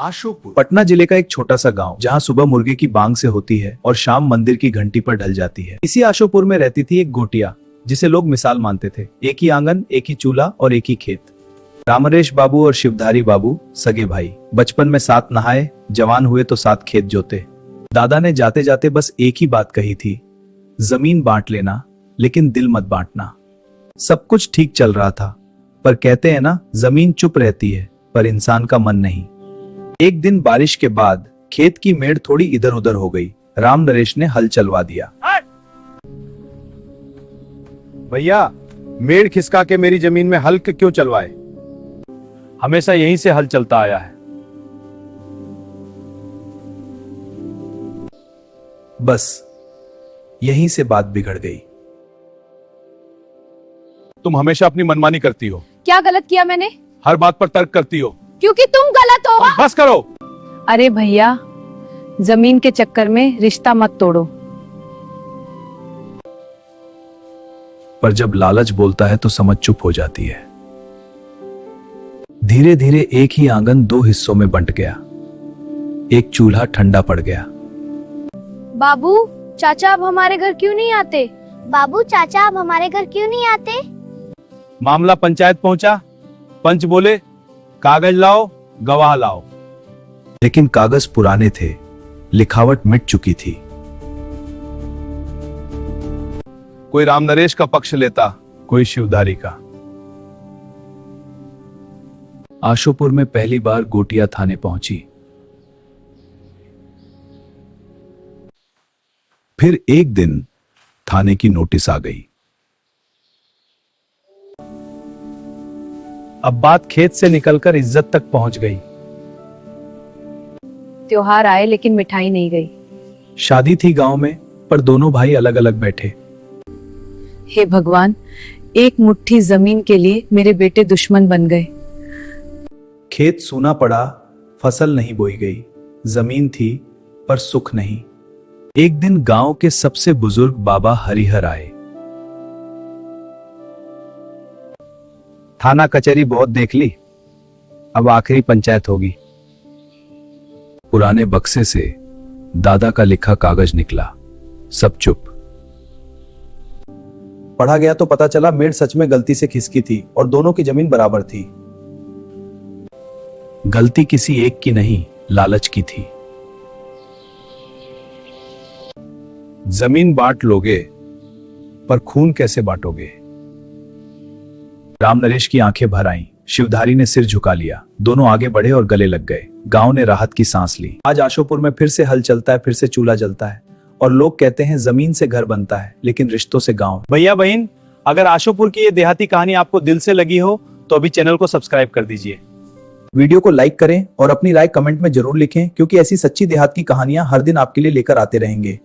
आशोपुर पटना जिले का एक छोटा सा गांव, जहां सुबह मुर्गे की बांग से होती है और शाम मंदिर की घंटी पर ढल जाती है। इसी आशोपुर में रहती थी एक गोटिया, जिसे लोग मिसाल मानते थे। एक ही आंगन, एक ही चूल्हा और एक ही खेत। रामरेश बाबू और शिवधारी बाबू सगे भाई। बचपन में साथ नहाए, जवान हुए तो साथ खेत जोते। दादा ने जाते जाते बस एक ही बात कही थी, जमीन बांट लेना, लेकिन दिल मत बांटना। सब कुछ ठीक चल रहा था, पर कहते हैं ना, जमीन चुप रहती है पर इंसान का मन नहीं। एक दिन बारिश के बाद खेत की मेड़ थोड़ी इधर उधर हो गई। राम नरेश ने हल चलवा दिया। भैया, मेड़ खिसका के मेरी जमीन में हल क्यों चलवाए? हमेशा यहीं से हल चलता आया है। बस यहीं से बात बिगड़ गई। तुम हमेशा अपनी मनमानी करती हो। क्या गलत किया मैंने? हर बात पर तर्क करती हो। क्योंकि तुम गलत हो। बस करो। अरे भैया, जमीन के चक्कर में रिश्ता मत तोड़ो। पर जब लालच बोलता है तो समझ चुप हो जाती है। धीरे धीरे एक ही आंगन दो हिस्सों में बंट गया। एक चूल्हा ठंडा पड़ गया। बाबू, चाचा अब हमारे घर क्यों नहीं आते? बाबू, चाचा अब हमारे घर क्यों नहीं आते? मामला पंचायत पहुंचा। पंच बोले, कागज लाओ, गवाह लाओ। लेकिन कागज पुराने थे, लिखावट मिट चुकी थी। कोई राम नरेश का पक्ष लेता, कोई शिवधारी का। आशोपुर में पहली बार गोटिया थाने पहुंची। फिर एक दिन थाने की नोटिस आ गई। अब बात खेत से निकलकर इज्जत तक पहुंच गई। त्योहार आए लेकिन मिठाई नहीं गई। शादी थी गांव में, पर दोनों भाई अलग अलग बैठे। हे भगवान, एक मुट्ठी जमीन के लिए मेरे बेटे दुश्मन बन गए। खेत सूना पड़ा, फसल नहीं बोई गई। जमीन थी पर सुख नहीं। एक दिन गांव के सबसे बुजुर्ग बाबा हरिहर आए। थाना कचहरी बहुत देख ली, अब आखिरी पंचायत होगी। पुराने बक्से से दादा का लिखा कागज निकला। सब चुप। पढ़ा गया तो पता चला मेड़ सच में गलती से खिसकी थी और दोनों की जमीन बराबर थी। गलती किसी एक की नहीं, लालच की थी। जमीन बांट लोगे, पर खून कैसे बांटोगे? राम नरेश की आंखें भर आईं। शिवधारी ने सिर झुका लिया। दोनों आगे बढ़े और गले लग गए। गांव ने राहत की सांस ली। आज आशोपुर में फिर से हल चलता है, फिर से चूल्हा जलता है और लोग कहते हैं जमीन से घर बनता है, लेकिन रिश्तों से गांव। भैया बहन, अगर आशोपुर की ये देहाती कहानी आपको दिल से लगी हो तो अभी चैनल को सब्सक्राइब कर दीजिए। वीडियो को लाइक करें और अपनी राय कमेंट में जरूर लिखें, क्योंकि ऐसी सच्ची देहात की कहानियां हर दिन आपके लिए लेकर आते रहेंगे।